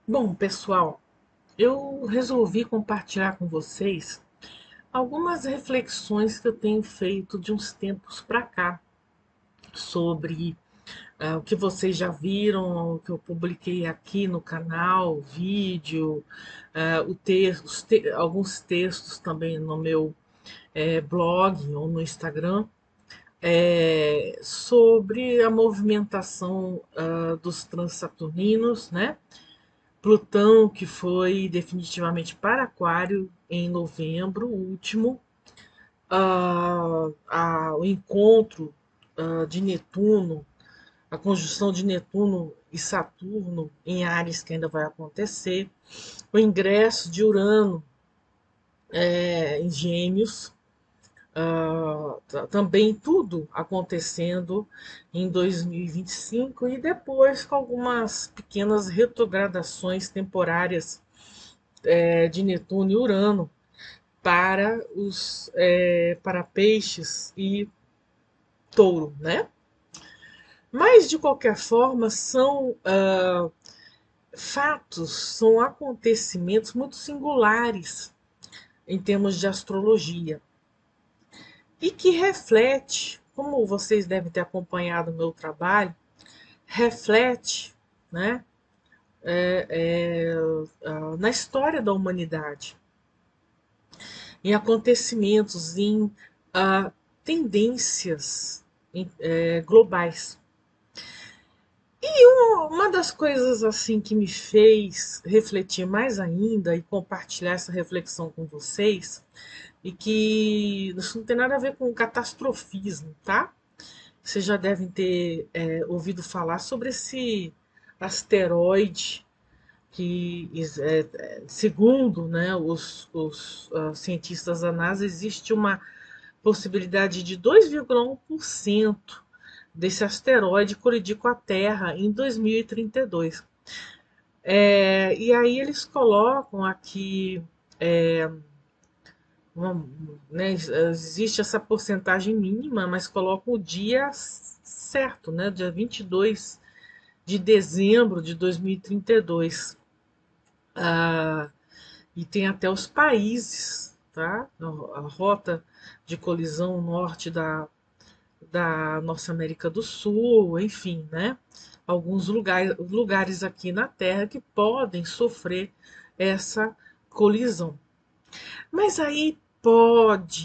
Bom, pessoal, eu resolvi compartilhar com vocês algumas reflexões que eu tenho feito de uns tempos para cá sobre o que vocês já viram, o que eu publiquei aqui no canal, vídeo, alguns textos também no meu blog ou no Instagram, sobre a movimentação dos transsaturninos, né? Plutão, que foi definitivamente para Aquário em novembro último, o encontro de Netuno, a conjunção de Netuno e Saturno em Áries, que ainda vai acontecer, o ingresso de Urano em Gêmeos, também tudo acontecendo em 2025 e depois com algumas pequenas retrogradações temporárias de Netuno e Urano para peixes e touro, né? Mas de qualquer forma são fatos, são acontecimentos muito singulares em termos de astrologia e que reflete, como vocês devem ter acompanhado o meu trabalho, reflete, né, na história da humanidade, em acontecimentos, em ah, tendências globais. Uma das coisas assim que me fez refletir mais ainda e compartilhar essa reflexão com vocês, e que isso não tem nada a ver com catastrofismo, tá? Vocês já devem ter ouvido falar sobre esse asteroide que, segundo, né, os cientistas da NASA, existe uma possibilidade de 2,1% desse asteroide colidir com a Terra em 2032. E aí eles colocam aqui, uma, né, existe essa porcentagem mínima, mas colocam o dia certo, né, dia 22 de dezembro de 2032. Ah, e tem até os países, tá? A rota de colisão norte da nossa América do Sul, enfim, né? Alguns lugares aqui na Terra que podem sofrer essa colisão. Mas aí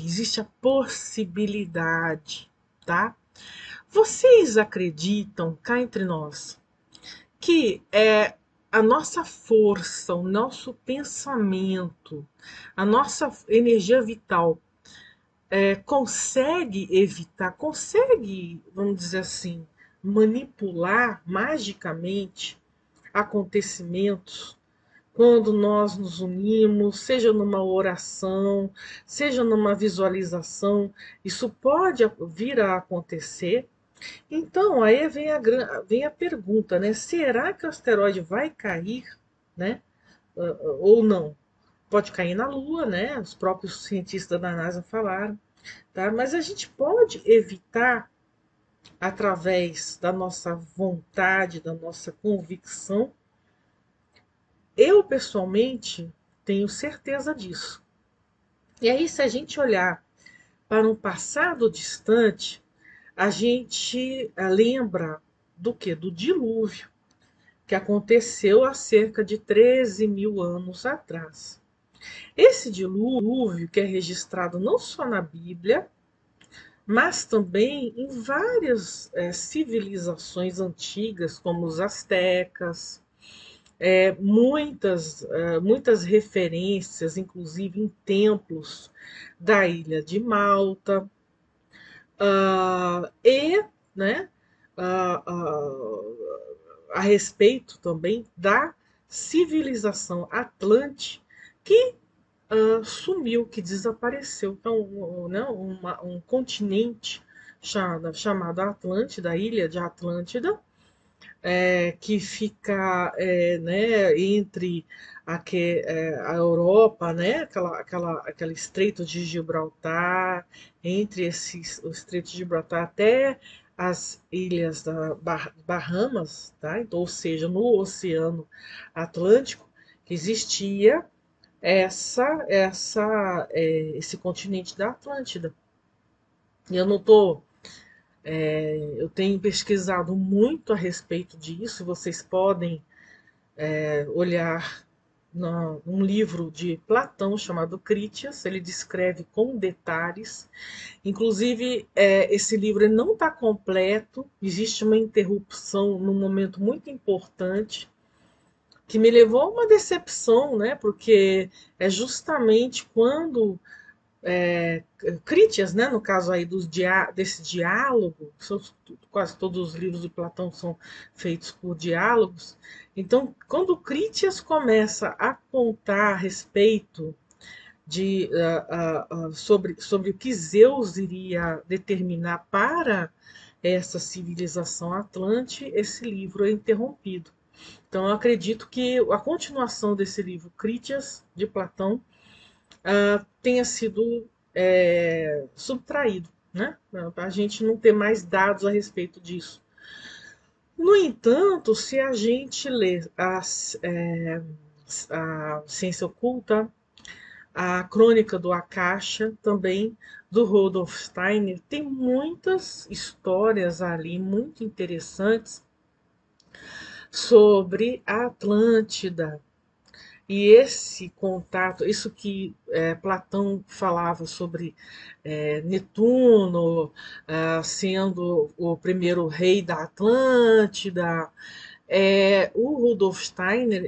existe a possibilidade, tá? Vocês acreditam, cá entre nós, que a nossa força, o nosso pensamento, a nossa energia vital consegue evitar, consegue, vamos dizer assim, manipular magicamente acontecimentos quando nós nos unimos, seja numa oração, seja numa visualização, isso pode vir a acontecer. Então, aí vem a pergunta, né? Será que o asteroide vai cair, né? Ou não? Pode cair na Lua, né? Os próprios cientistas da NASA falaram, tá? Mas a gente pode evitar através da nossa vontade, da nossa convicção. Eu pessoalmente tenho certeza disso. E aí, se a gente olhar para um passado distante, a gente lembra do que? Do dilúvio, que aconteceu há cerca de 13 mil anos atrás. Esse dilúvio, que é registrado não só na Bíblia, mas também em várias civilizações antigas, como os astecas, muitas referências, inclusive em templos da ilha de Malta, e né, ah, a respeito também da civilização Atlante que sumiu, que desapareceu. Então, né, um continente chamado Atlântida, a ilha de Atlântida, que fica né, entre a Europa, né, aquele estreito de Gibraltar, entre o estreito de Gibraltar até as ilhas da Bahamas, tá? Então, ou seja, no Oceano Atlântico, que existia esse continente da Atlântida. E eu não tô, eu tenho pesquisado muito a respeito disso. Vocês podem olhar num livro de Platão chamado Critias. Ele descreve com detalhes. Inclusive, esse livro ele não está completo. Existe uma interrupção num momento muito importante que me levou a uma decepção, né? Porque é justamente quando Critias, né, no caso aí desse diálogo, quase todos os livros de Platão são feitos por diálogos. Então, quando Critias começa a contar a respeito sobre o que Zeus iria determinar para essa civilização atlante, esse livro é interrompido. Então, eu acredito que a continuação desse livro, Critias, de Platão, tenha sido subtraído, né? Para a gente não ter mais dados a respeito disso. No entanto, se a gente lê a Ciência Oculta, a Crônica do Akasha, também do Rudolf Steiner, tem muitas histórias ali muito interessantes sobre a Atlântida, e esse contato, isso que Platão falava sobre Netuno sendo o primeiro rei da Atlântida, o Rudolf Steiner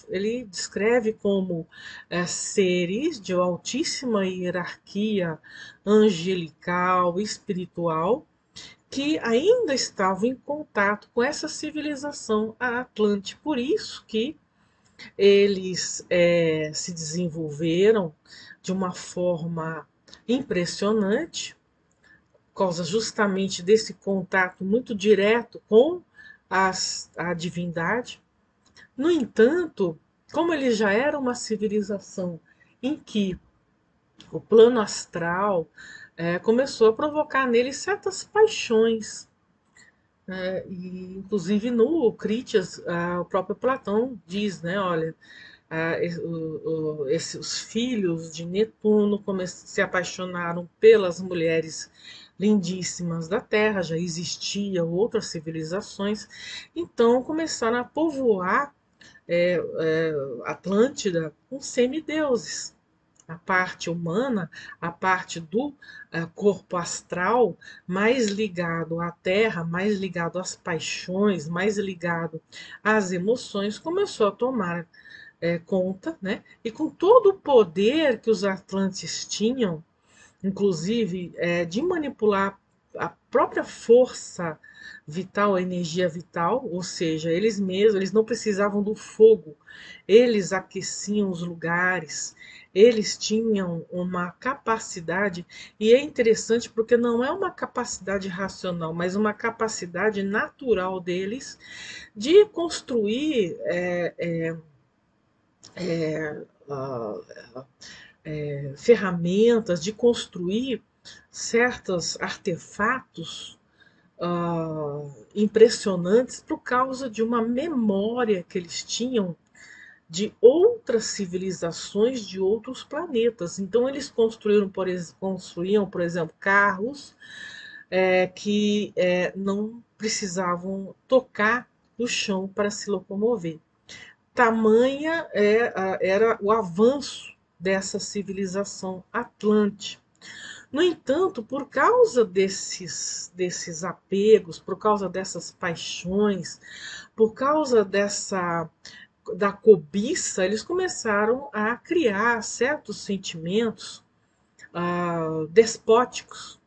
ele descreve como seres de altíssima hierarquia angelical, espiritual, que ainda estavam em contato com essa civilização Atlante. Por isso que eles se desenvolveram de uma forma impressionante, por causa justamente desse contato muito direto com a divindade. No entanto, como ele já era uma civilização em que o plano astral começou a provocar nele certas paixões, e, inclusive no Critias, o próprio Platão diz, né, olha, os filhos de Netuno se apaixonaram pelas mulheres lindíssimas da Terra, já existiam outras civilizações, então começaram a povoar Atlântida com semideuses. A parte humana, a parte do corpo astral, mais ligado à terra, mais ligado às paixões, mais ligado às emoções, começou a tomar conta, né? E com todo o poder que os atlantes tinham, inclusive de manipular a própria força vital, a energia vital, ou seja, eles mesmos, eles não precisavam do fogo, eles aqueciam os lugares, eles tinham uma capacidade, e é interessante porque não é uma capacidade racional, mas uma capacidade natural deles de construir ferramentas, de construir certos artefatos impressionantes por causa de uma memória que eles tinham de outras civilizações de outros planetas. Então eles construíam, por exemplo, carros que não precisavam tocar o chão para se locomover. Tamanha era o avanço dessa civilização atlante. No entanto, por causa desses apegos, por causa dessas paixões, por causa da cobiça, eles começaram a criar certos sentimentos despóticos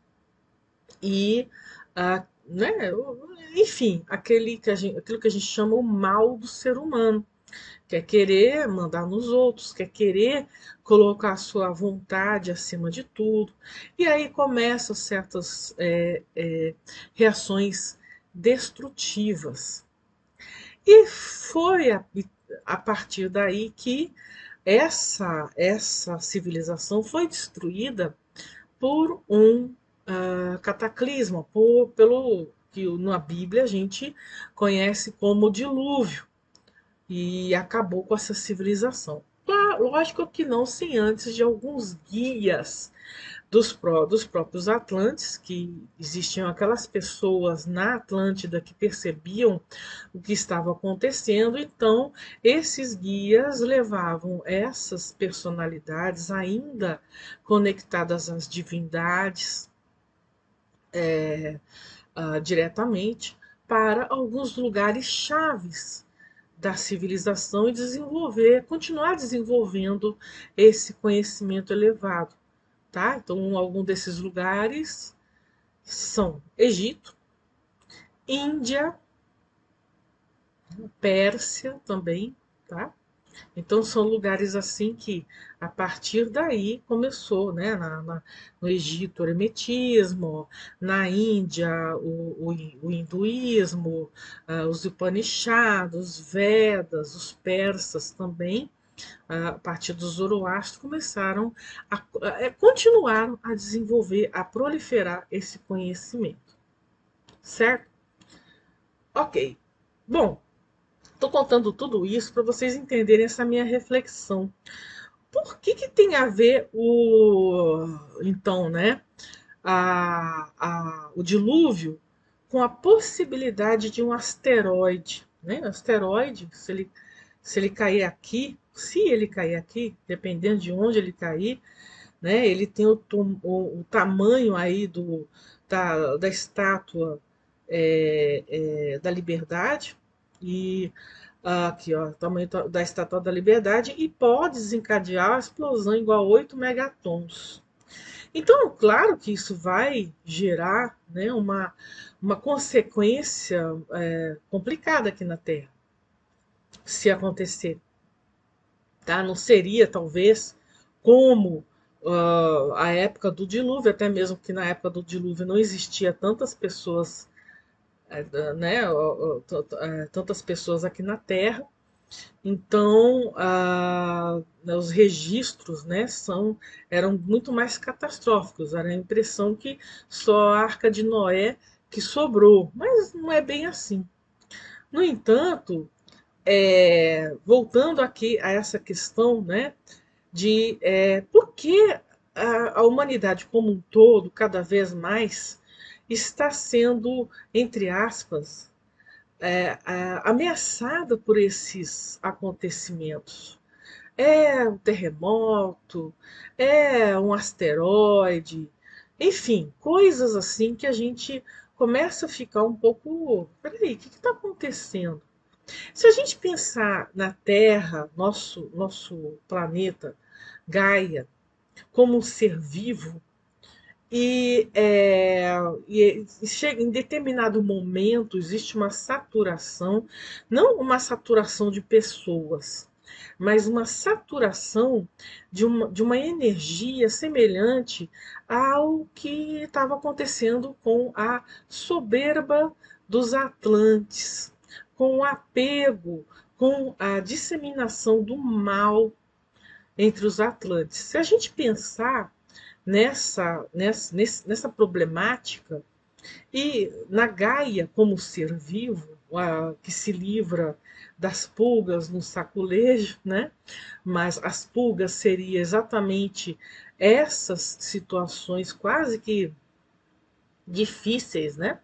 e, né, enfim, aquilo que a gente chama o mal do ser humano. Quer querer mandar nos outros, quer querer colocar a sua vontade acima de tudo. E aí começam certas reações destrutivas. E foi a partir daí que essa civilização foi destruída por um cataclisma, que na Bíblia a gente conhece como dilúvio, e acabou com essa civilização. Lógico que não sem antes de alguns guias dos próprios Atlantes, que existiam aquelas pessoas na Atlântida que percebiam o que estava acontecendo, então esses guias levavam essas personalidades ainda conectadas às divindades diretamente para alguns lugares chaves da civilização e continuar desenvolvendo esse conhecimento elevado, tá? Então, algum desses lugares são Egito, Índia, Pérsia também, tá? Então são lugares assim que a partir daí começou, né? No Egito o hermetismo, na Índia o hinduísmo, os Upanishads, os Vedas, os persas também, a partir do Zoroastro começaram continuaram a desenvolver, a proliferar esse conhecimento, certo? Ok. Bom, estou contando tudo isso para vocês entenderem essa minha reflexão. Por que tem a ver então, né, o dilúvio com a possibilidade de um asteroide, né? Um asteroide, se ele cair aqui, se ele cair aqui, dependendo de onde ele cair, né, ele tem o tamanho aí da estátua da Liberdade, e aqui, ó, o tamanho da Estátua da Liberdade, e pode desencadear a explosão igual a 8 megatons. Então, claro que isso vai gerar, né, uma consequência complicada aqui na Terra, se acontecer. Tá? Não seria, talvez, como a época do dilúvio, até mesmo que na época do dilúvio não existia tantas pessoas, né, tantas pessoas aqui na Terra. Então, os registros, né, eram muito mais catastróficos. Era a impressão que só a Arca de Noé que sobrou, mas não é bem assim. No entanto, voltando aqui a essa questão, né, de por que a humanidade como um todo, cada vez mais, está sendo, entre aspas, ameaçada por esses acontecimentos. É um terremoto, é um asteroide, enfim, coisas assim que a gente começa a ficar um pouco. Peraí, o que está acontecendo? Se a gente pensar na Terra, nosso planeta, Gaia, como um ser vivo, e, chega em determinado momento, existe uma saturação, não uma saturação de pessoas, mas uma saturação de uma energia semelhante ao que estava acontecendo com a soberba dos Atlantes, com o apego, com a disseminação do mal entre os Atlantes. Se a gente pensar nessa problemática, e na Gaia como ser vivo, que se livra das pulgas no saculejo, né? Mas as pulgas seriam exatamente essas situações quase que difíceis, né,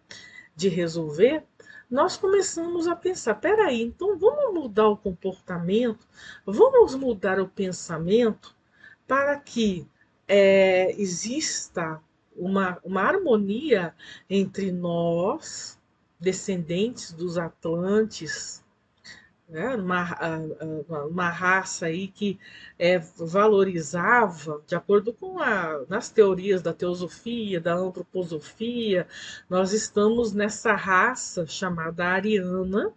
de resolver. Nós começamos a pensar, peraí, então vamos mudar o comportamento, vamos mudar o pensamento para que exista uma harmonia entre nós, descendentes dos Atlantes, né? Uma raça aí que valorizava, de acordo com nas teorias da teosofia, da antroposofia, nós estamos nessa raça chamada ariana,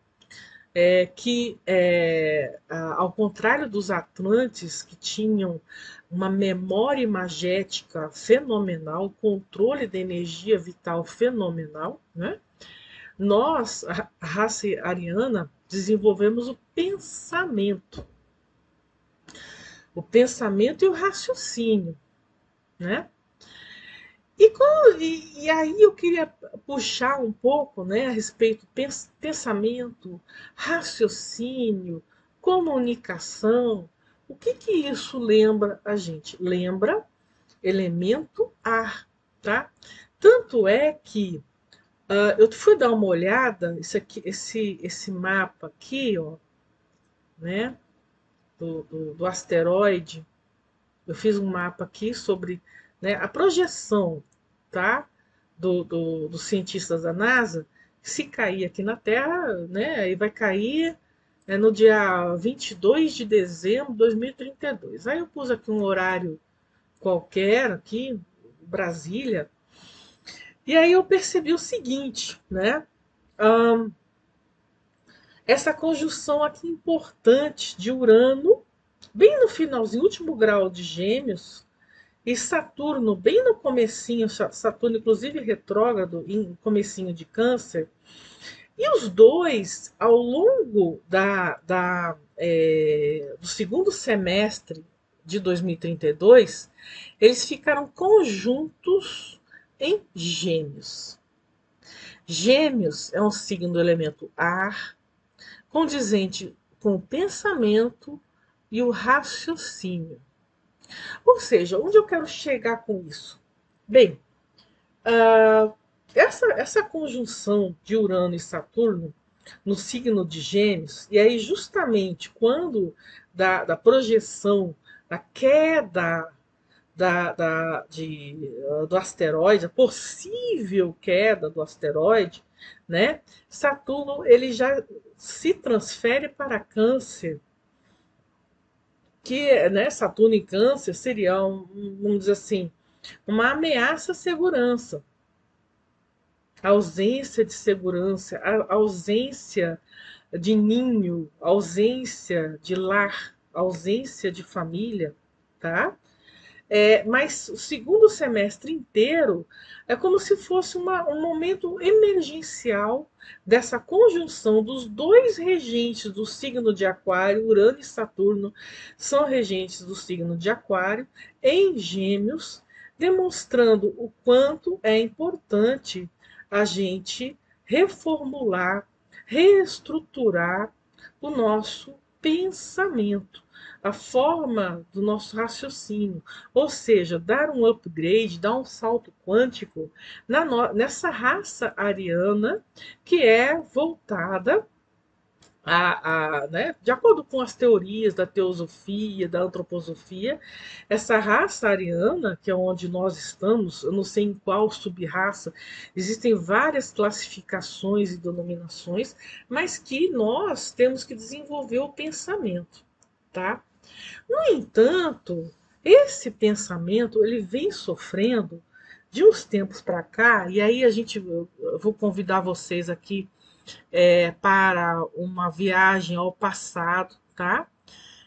que, ao contrário dos Atlantes, que tinham uma memória imagética fenomenal, controle da energia vital fenomenal, né? Nós, a raça ariana, desenvolvemos o pensamento e o raciocínio, né? E aí eu queria puxar um pouco, né, a respeito do pensamento, raciocínio, comunicação. O que que isso lembra a gente? Lembra elemento ar, tá? Tanto é que eu fui dar uma olhada, esse mapa aqui, ó, né, do asteroide. Eu fiz um mapa aqui sobre, né, a projeção, tá, dos cientistas da NASA. Se cair aqui na Terra, né, aí vai cair no dia 22 de dezembro de 2032. Aí eu pus aqui um horário qualquer, aqui, Brasília, e aí eu percebi o seguinte, né? Essa conjunção aqui importante de Urano, bem no finalzinho, último grau de Gêmeos, e Saturno, bem no comecinho, Saturno inclusive retrógrado, em comecinho de Câncer, e os dois, ao longo do segundo semestre de 2032, eles ficaram conjuntos em Gêmeos. Gêmeos é um signo do elemento ar, condizente com o pensamento e o raciocínio. Ou seja, onde eu quero chegar com isso? Bem, essa conjunção de Urano e Saturno no signo de Gêmeos, e aí justamente quando da projeção, da queda do asteroide, a possível queda do asteroide, né? Saturno ele já se transfere para Câncer, que, né, Saturno em Câncer seria vamos dizer assim, uma ameaça à segurança, a ausência de segurança, a ausência de ninho, a ausência de lar, a ausência de família, tá? Mas o segundo semestre inteiro é como se fosse um momento emergencial dessa conjunção dos dois regentes do signo de Aquário. Urano e Saturno são regentes do signo de Aquário, em Gêmeos, demonstrando o quanto é importante a gente reformular, reestruturar o nosso pensamento, a forma do nosso raciocínio, ou seja, dar um upgrade, dar um salto quântico nessa raça ariana que é voltada né, de acordo com as teorias da teosofia, da antroposofia, essa raça ariana, que é onde nós estamos, eu não sei em qual sub-raça, existem várias classificações e denominações, mas que nós temos que desenvolver o pensamento, tá? No entanto, esse pensamento ele vem sofrendo de uns tempos para cá, e aí eu vou convidar vocês aqui para uma viagem ao passado, tá?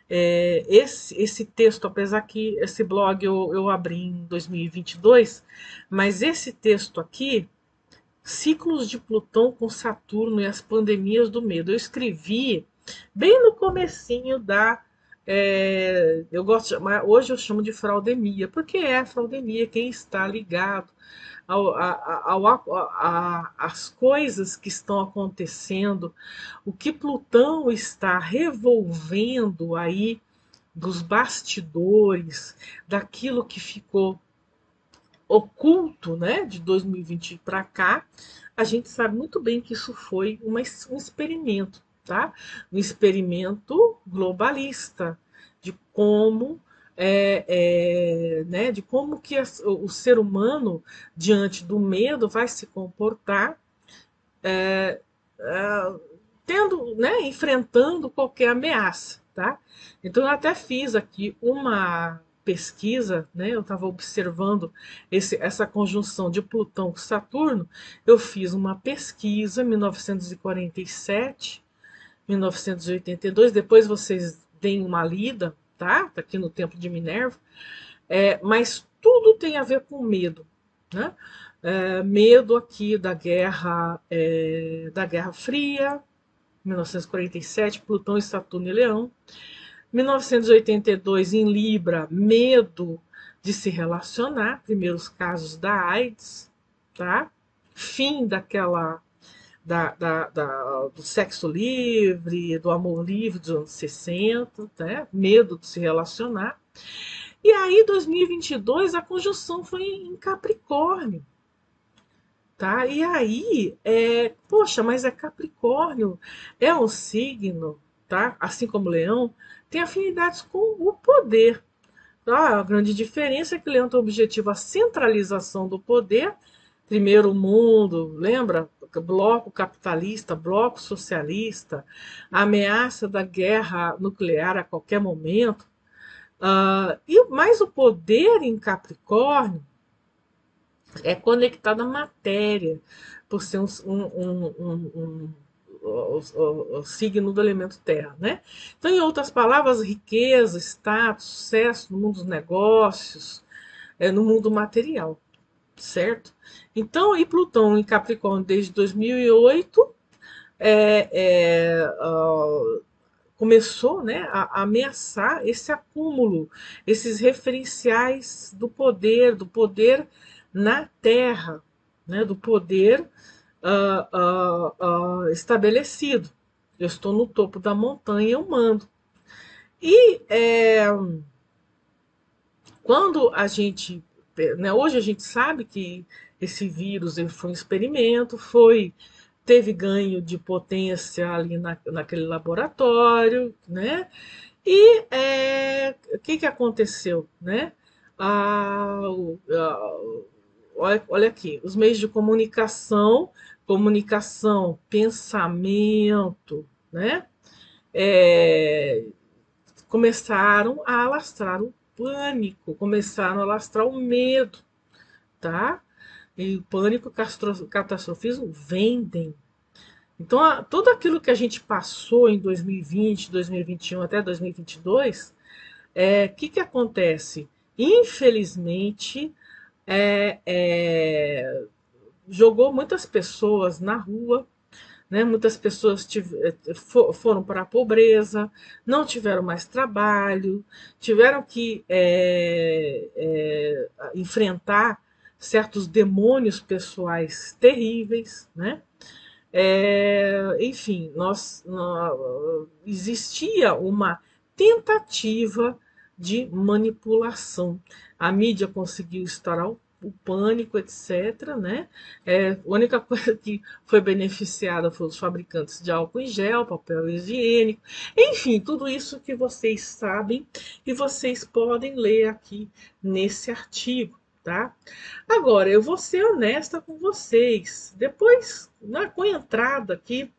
Esse texto, apesar que esse blog eu abri em 2022, mas esse texto aqui, Ciclos de Plutão com Saturno e as Pandemias do Medo, eu escrevi bem no comecinho eu gosto de chamar, hoje eu chamo de fraudemia, porque é a fraudemia quem está ligado às coisas que estão acontecendo, o que Plutão está revolvendo aí dos bastidores, daquilo que ficou oculto, né, de 2020 para cá. A gente sabe muito bem que isso foi um experimento, tá? Um experimento globalista de como né, de como que o ser humano diante do medo vai se comportar, tendo, né, enfrentando qualquer ameaça, tá? Então eu até fiz aqui uma pesquisa, né? Eu estava observando essa conjunção de Plutão com Saturno. Eu fiz uma pesquisa em 1947, 1982. Depois vocês deem uma lida, tá? Tá aqui no Templo de Minerva. Mas tudo tem a ver com medo, né? Medo aqui da Guerra Fria, 1947, Plutão e Saturno e Leão. 1982, em Libra, medo de se relacionar, primeiros casos da AIDS, tá? Fim do sexo livre, do amor livre dos anos 60, né? Medo de se relacionar. E aí, 2022, a conjunção foi em Capricórnio. Tá? E aí, poxa, mas é Capricórnio, é um signo, tá? Assim como Leão, tem afinidades com o poder. Tá? A grande diferença é que Leão tem o objetivo a centralização do poder, primeiro mundo, lembra? Bloco capitalista, bloco socialista, a ameaça da guerra nuclear a qualquer momento. Mas o poder em Capricórnio é conectado à matéria, por ser o signo do elemento terra, né? Então, em outras palavras, riqueza, status, sucesso no mundo dos negócios, no mundo material, certo? Então, e Plutão em Capricórnio desde 2008 é, é, uh, começou, né, a ameaçar esse acúmulo, esses referenciais do poder na Terra, né, do poder estabelecido. Eu estou no topo da montanha, eu mando. E quando a gente, né, hoje a gente sabe que esse vírus ele foi um experimento, teve ganho de potência ali naquele laboratório, né? E o que aconteceu, né? Olha aqui, os meios de comunicação, pensamento, né? É, começaram a alastrar o pânico, começaram a alastrar o medo, tá? E o pânico e o catastrofismo vendem. Então, tudo aquilo que a gente passou em 2020, 2021 até 2022, que acontece? Infelizmente, é, é, jogou muitas pessoas na rua, né? Muitas pessoas foram para a pobreza, não tiveram mais trabalho, tiveram que enfrentar certos demônios pessoais terríveis, né? Enfim, existia uma tentativa de manipulação. A mídia conseguiu instaurar o pânico, etc. Né? A única coisa que foi beneficiada foram os fabricantes de álcool em gel, papel higiênico, enfim, tudo isso que vocês sabem e vocês podem ler aqui nesse artigo. Tá? Agora, eu vou ser honesta com vocês. Depois, com a entrada aqui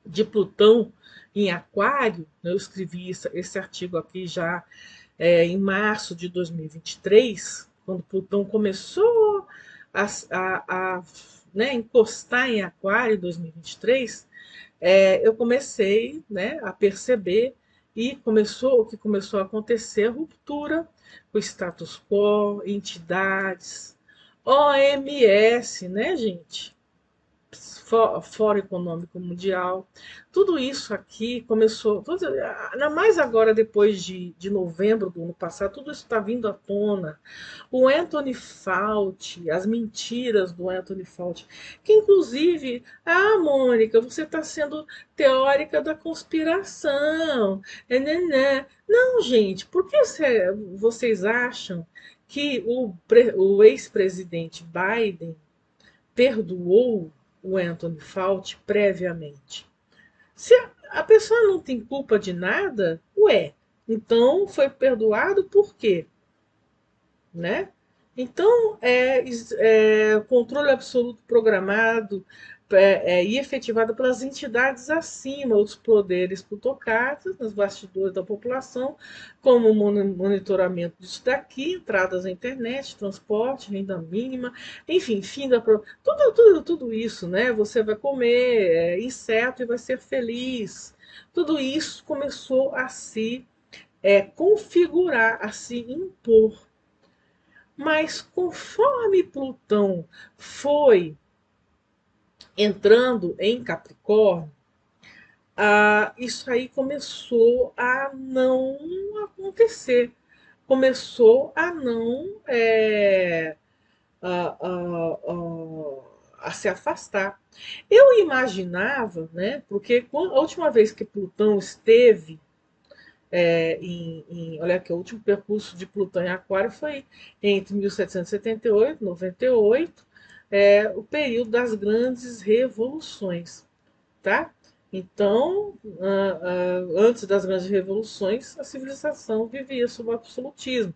de Plutão em Aquário, eu escrevi esse artigo aqui já em março de 2023, quando Plutão começou a né, encostar em Aquário em 2023, eu comecei, né, a perceber e o que começou a acontecer, a ruptura com o status quo, entidades, OMS, né, gente? Fórum Econômico Mundial. Tudo isso aqui começou, ainda mais agora depois de novembro do ano passado, tudo isso está vindo à tona. O Anthony Fauci, as mentiras do Anthony Fauci, que inclusive, Mônica, você está sendo teórica da conspiração. Não, gente, por que vocês acham que o ex-presidente Biden perdoou o Anthony Fauci previamente? Se a pessoa não tem culpa de nada, então foi perdoado por quê? Né? Então, controle absoluto programado e efetivado pelas entidades acima, os poderes plutocratas, nos bastidores da população, como monitoramento disso daqui, entradas na internet, transporte, renda mínima, enfim, tudo isso, né? Você vai comer inseto e vai ser feliz. Tudo isso começou a se configurar, a se impor. Mas conforme Plutão foi entrando em Capricórnio, isso aí começou a não acontecer. começou a não a, a, a se afastar. Eu imaginava, né, porque a última vez que Plutão esteve olha aqui, o último percurso de Plutão em Aquário foi entre 1778 e 98, o período das grandes revoluções, tá? Então, antes das grandes revoluções, a civilização vivia sob o absolutismo.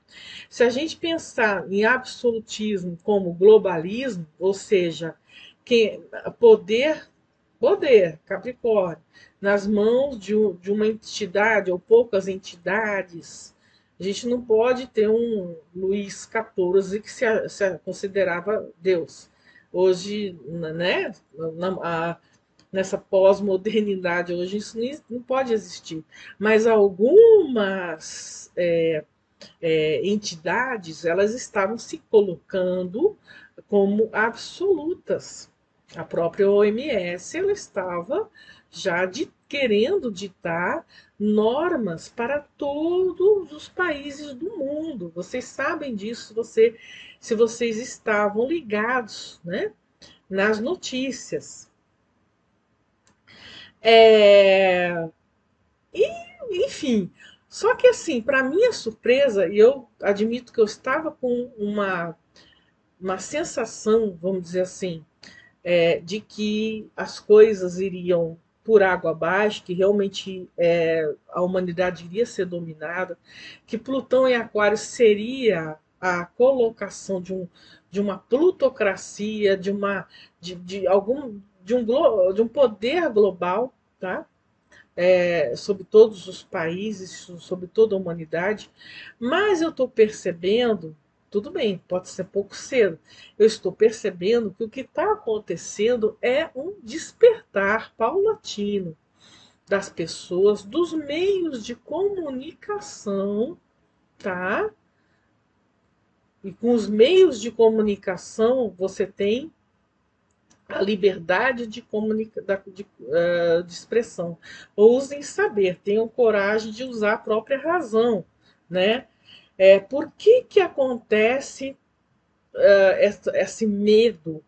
Se a gente pensar em absolutismo como globalismo, ou seja, que poder, Capricórnio, nas mãos de uma entidade ou poucas entidades, a gente não pode ter um Luís XIV que se considerava Deus. Hoje, né, nessa pós-modernidade, hoje isso não pode existir. Mas algumas entidades, elas estavam se colocando como absolutas. A própria OMS, ela estava já querendo ditar normas para todos os países do mundo. Vocês sabem disso, se vocês estavam ligados, né, nas notícias. É, enfim, só que assim, para minha surpresa, e eu admito que eu estava com uma sensação, vamos dizer assim, de que as coisas iriam por água abaixo, que realmente a humanidade iria ser dominada, que Plutão em Aquário seria a colocação de uma plutocracia, de algum de um poder global, tá? Sobre todos os países, sobre toda a humanidade, mas eu estou percebendo, tudo bem, pode ser pouco cedo, eu estou percebendo que o que está acontecendo é um despertar paulatino das pessoas, dos meios de comunicação, tá? E com os meios de comunicação você tem a liberdade de expressão. Ousem saber, tenham coragem de usar a própria razão, né? Por que acontece esse medo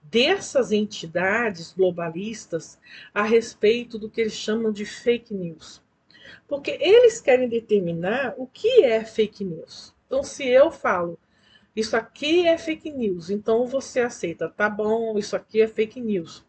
dessas entidades globalistas a respeito do que eles chamam de fake news? Porque eles querem determinar o que é fake news. Então, se eu falo isso aqui é fake news, então você aceita, tá bom, isso aqui é fake news.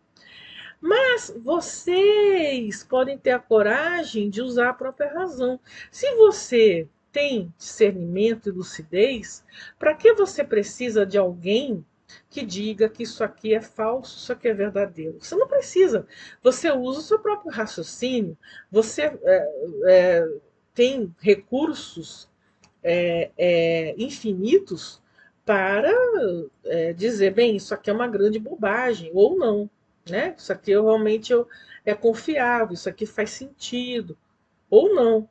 Mas vocês podem ter a coragem de usar a própria razão. Se você tem discernimento e lucidez, para que você precisa de alguém que diga que isso aqui é falso, isso aqui é verdadeiro? Você não precisa. Você usa o seu próprio raciocínio, você tem recursos infinitos para dizer, bem, isso aqui é uma grande bobagem, ou não, né? Isso aqui é confiável, isso aqui faz sentido, ou não,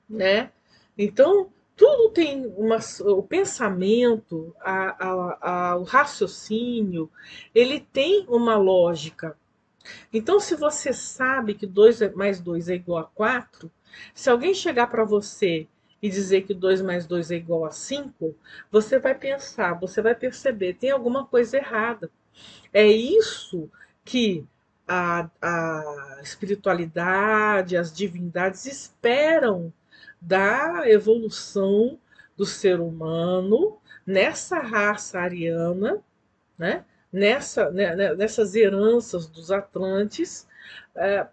né? Então, tudo tem o pensamento, o raciocínio, ele tem uma lógica. Então, se você sabe que 2 mais 2 é igual a 4, se alguém chegar para você e dizer que 2 mais 2 é igual a 5, você vai pensar, você vai perceber, tem alguma coisa errada. É isso que a espiritualidade, as divindades esperam da evolução do ser humano nessa raça ariana, né? Nessas heranças dos Atlantes,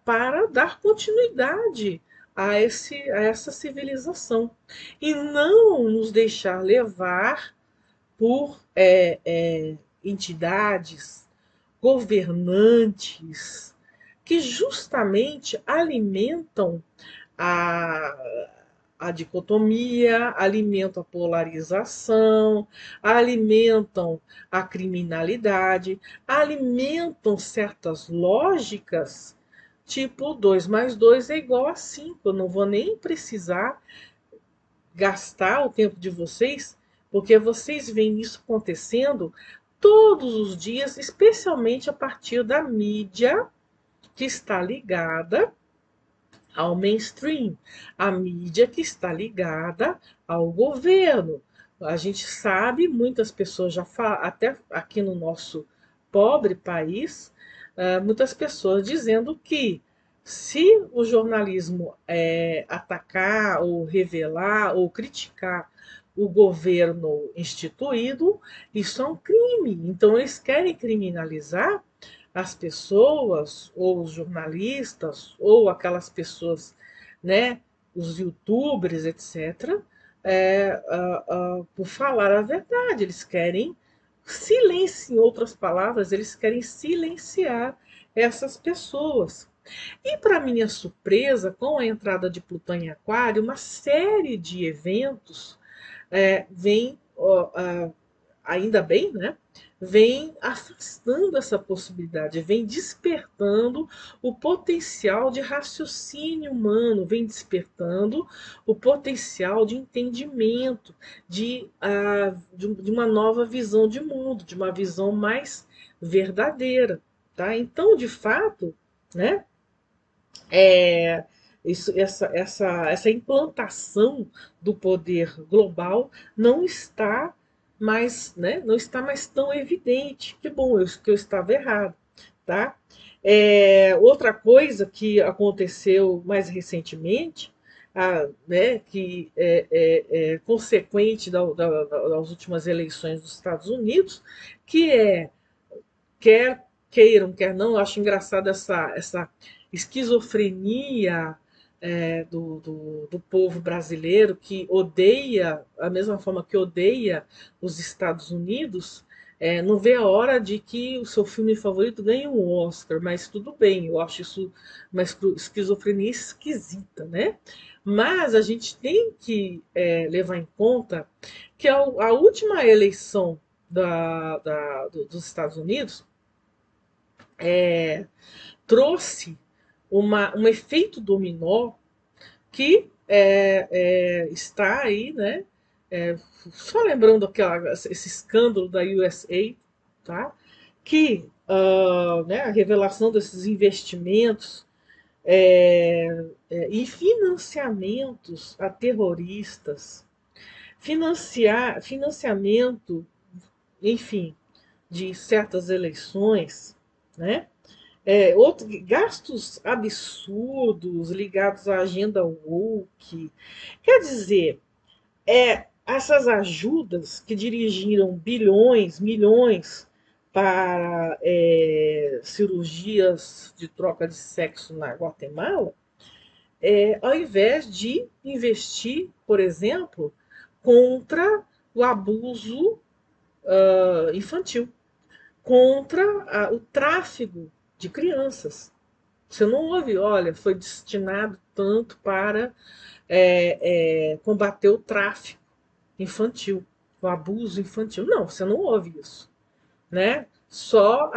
para dar continuidade a essa civilização e não nos deixar levar por entidades governantes que justamente alimentam a, a dicotomia, alimentam a polarização, alimentam a criminalidade, alimentam certas lógicas, tipo 2 mais 2 é igual a 5. Eu não vou nem precisar gastar o tempo de vocês, porque vocês veem isso acontecendo todos os dias, especialmente a partir da mídia que está ligada ao mainstream, a mídia que está ligada ao governo. A gente sabe, muitas pessoas já falam, até aqui no nosso pobre país, muitas pessoas dizendo que se o jornalismo atacar ou revelar ou criticar o governo instituído, isso é um crime. Então eles querem criminalizar as pessoas, ou os jornalistas, ou aquelas pessoas, né, os youtubers, etc., por falar a verdade. Eles querem silenciar, em outras palavras, eles querem silenciar essas pessoas. E, para minha surpresa, com a entrada de Plutão em Aquário, uma série de eventos vem, ainda bem, né? Vem afastando essa possibilidade, vem despertando o potencial de raciocínio humano, vem despertando o potencial de entendimento, de uma nova visão de mundo, de uma visão mais verdadeira. Tá? Então, de fato, né, essa implantação do poder global não está mais, né, não está mais tão evidente. Que bom que eu estava errado, tá? Outra coisa que aconteceu mais recentemente, né, que é consequente das últimas eleições dos Estados Unidos, que quer queiram, quer não, eu acho engraçado essa esquizofrenia do povo brasileiro que odeia, a mesma forma que odeia os Estados Unidos, não vê a hora de que o seu filme favorito ganhe um Oscar, mas tudo bem, eu acho isso uma esquizofrenia esquisita, né? Mas a gente tem que levar em conta que a última eleição dos Estados Unidos trouxe um efeito dominó que está aí, né? Só lembrando esse escândalo da USA, tá? Que né, a revelação desses investimentos e financiamentos a terroristas, financiamento, enfim, de certas eleições, né? Gastos absurdos ligados à agenda woke. Quer dizer, essas ajudas que dirigiram bilhões, milhões para cirurgias de troca de sexo na Guatemala, ao invés de investir, por exemplo, contra o abuso infantil, contra o tráfico de crianças. Você não ouve, olha, foi destinado tanto para combater o tráfico infantil, o abuso infantil. Não, você não ouve isso, né? Só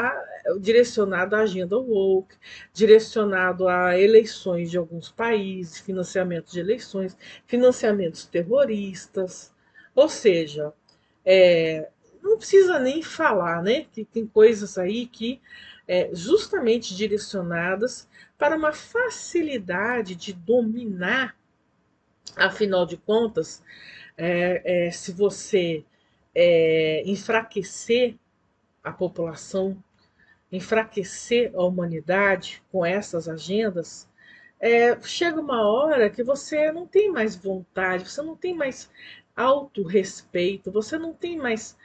direcionado à agenda woke, direcionado a eleições de alguns países, financiamento de eleições, financiamentos terroristas. Ou seja, não precisa nem falar, né? Que tem coisas aí que justamente direcionadas para uma facilidade de dominar, afinal de contas, se você enfraquecer a população, enfraquecer a humanidade com essas agendas, chega uma hora que você não tem mais vontade, você não tem mais autorrespeito, você não tem mais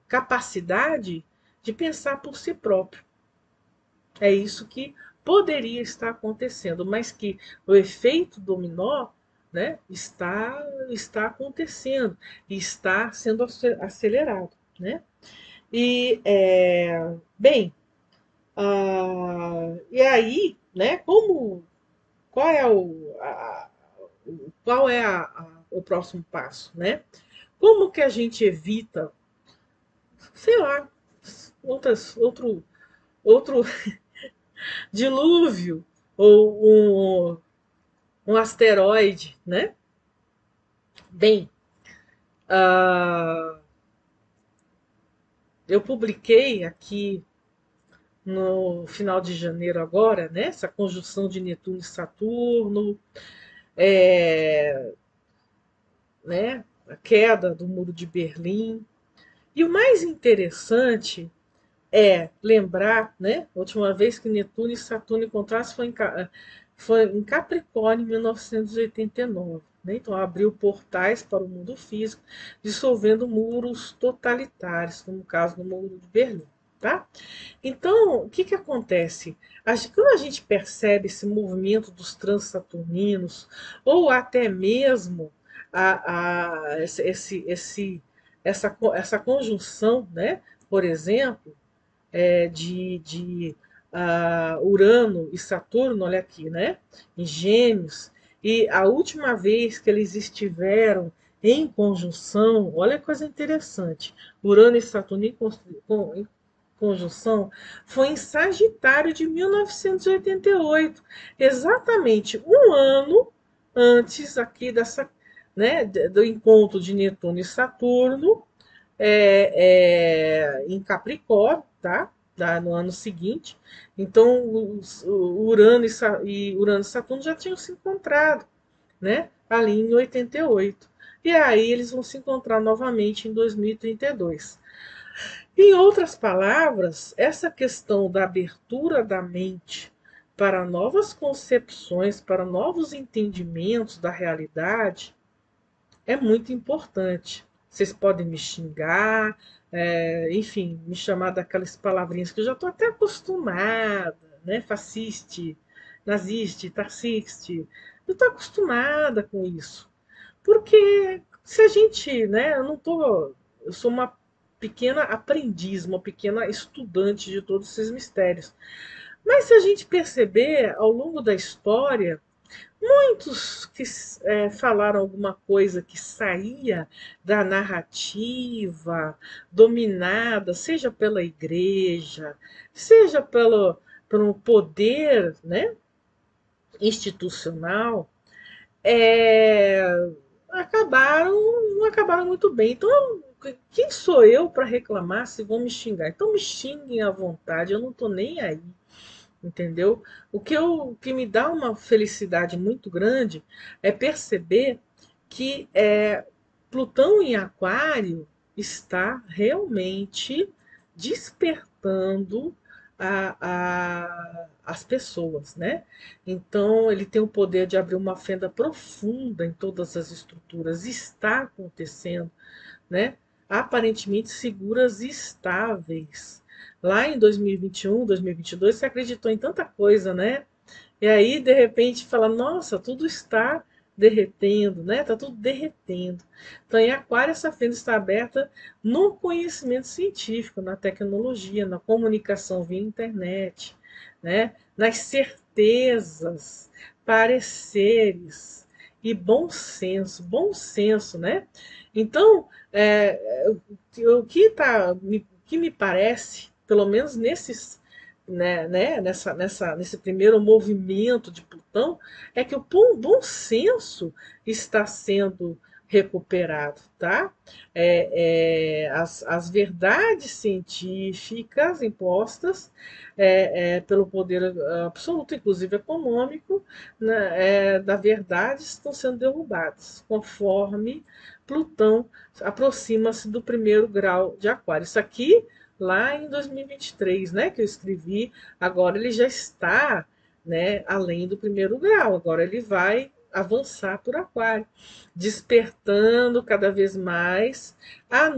capacidade de pensar por si próprio. É isso que poderia estar acontecendo, mas que o efeito dominó, né, está acontecendo e está sendo acelerado. Né? E, bem, e aí, né, qual é o próximo passo? Né? Como que a gente evita, sei lá, outro dilúvio ou um asteroide, né? Bem, eu publiquei aqui no final de janeiro agora, né? Essa conjunção de Netuno e Saturno, é, né? A queda do Muro de Berlim. E o mais interessante é lembrar, né? A última vez que Netuno e Saturno encontraram foi em Capricórnio, em 1989. Né? Então, abriu portais para o mundo físico, dissolvendo muros totalitários, como o caso do Muro de Berlim. Tá? Então, o que, que acontece? Quando a gente percebe esse movimento dos transsaturninos, ou até mesmo essa conjunção, né? Por exemplo, de Urano e Saturno, olha aqui, né? Em Gêmeos. E a última vez que eles estiveram em conjunção, olha que coisa interessante. Urano e Saturno em conjunção foi em Sagitário de 1988, exatamente um ano antes aqui dessa, né, do encontro de Netuno e Saturno em Capricórnio, tá? No ano seguinte. Então, o Urano Urano e Saturno já tinham se encontrado, né? Ali em 88. E aí eles vão se encontrar novamente em 2032. Em outras palavras, essa questão da abertura da mente para novas concepções, para novos entendimentos da realidade, é muito importante. Vocês podem me xingar, enfim, me chamar daquelas palavrinhas que eu já estou até acostumada, né? Fasciste, naziste, taxiste. Eu estou acostumada com isso. Porque se a gente, né, eu sou uma pequena aprendiz, uma pequena estudante de todos esses mistérios. Mas se a gente perceber ao longo da história, muitos que falaram alguma coisa que saía da narrativa dominada, seja pela igreja, seja pelo poder, né, institucional, é, não acabaram muito bem. Então, quem sou eu para reclamar se vão me xingar? Então me xinguem à vontade, eu não estou nem aí, entendeu? O que me dá uma felicidade muito grande é perceber que Plutão em Aquário está realmente despertando as pessoas, né? Então ele tem o poder de abrir uma fenda profunda em todas as estruturas. Está acontecendo, né? Aparentemente seguras e estáveis. Lá em 2021, 2022, você acreditou em tanta coisa, né? E aí, de repente, fala: nossa, tudo está derretendo, né? Está tudo derretendo. Então, em Aquário, essa fenda está aberta no conhecimento científico, na tecnologia, na comunicação via internet, né? Nas certezas, pareceres e bom senso, né? Então, o que me parece, pelo menos nesse primeiro movimento de Plutão, é que o bom senso está sendo recuperado, tá? As verdades científicas impostas pelo poder absoluto, inclusive econômico, né, da verdade, estão sendo derrubadas, conforme Plutão aproxima-se do primeiro grau de Aquário. Isso aqui lá em 2023, né, que eu escrevi, agora ele já está, né, além do primeiro grau, agora ele vai avançar por Aquário, despertando cada vez mais a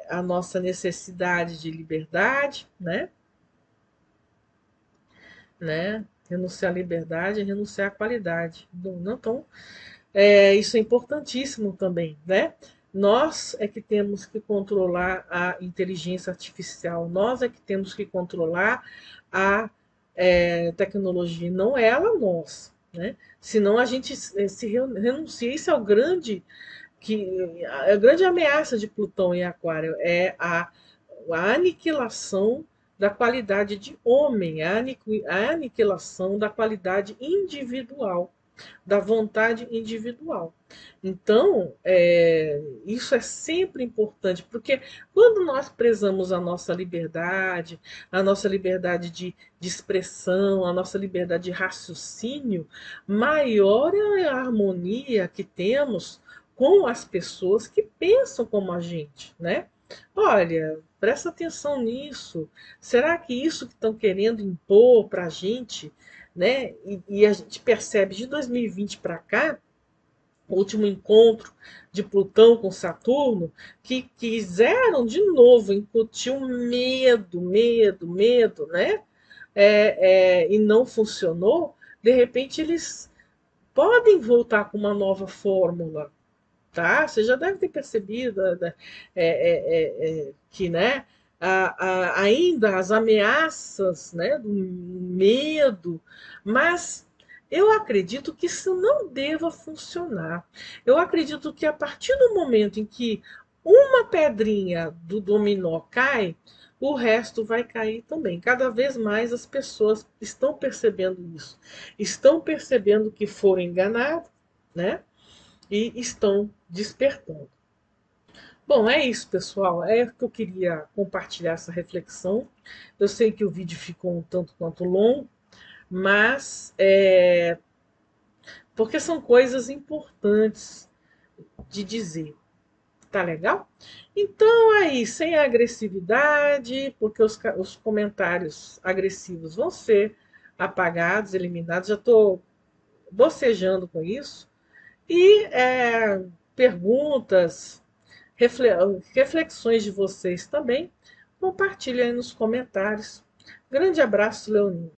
a nossa necessidade de liberdade, né? Renunciar à liberdade é renunciar à qualidade. Não, então, isso é importantíssimo também, né? Nós é que temos que controlar a inteligência artificial, nós é que temos que controlar a tecnologia, não ela, nós. Né? Senão a gente se renuncia. Isso é a grande ameaça de Plutão em Aquário, é a aniquilação da qualidade de homem, a aniquilação da qualidade individual. da vontade individual. Então, isso é sempre importante, porque quando nós prezamos a nossa liberdade de expressão, a nossa liberdade de raciocínio, maior é a harmonia que temos com as pessoas que pensam como a gente, né? Olha, presta atenção nisso. Será que isso que estão querendo impor para a gente, né? E a gente percebe de 2020 para cá, o último encontro de Plutão com Saturno, que quiseram de novo incutir um medo, né? E não funcionou. De repente eles podem voltar com uma nova fórmula, tá? Você já deve ter percebido que, né, ainda as ameaças, né, do medo, mas eu acredito que isso não deva funcionar. Eu acredito que a partir do momento em que uma pedrinha do dominó cai, o resto vai cair também. Cada vez mais as pessoas estão percebendo isso, estão percebendo que foram enganadas, né? E estão despertando. Bom, é isso, pessoal. É que eu queria compartilhar essa reflexão. Eu sei que o vídeo ficou um tanto quanto longo, mas porque são coisas importantes de dizer. Tá legal? Então, aí, sem agressividade, porque os comentários agressivos vão ser apagados, eliminados. Já estou bocejando com isso. E perguntas, reflexões de vocês também, compartilhem aí nos comentários. Grande abraço, Leonino.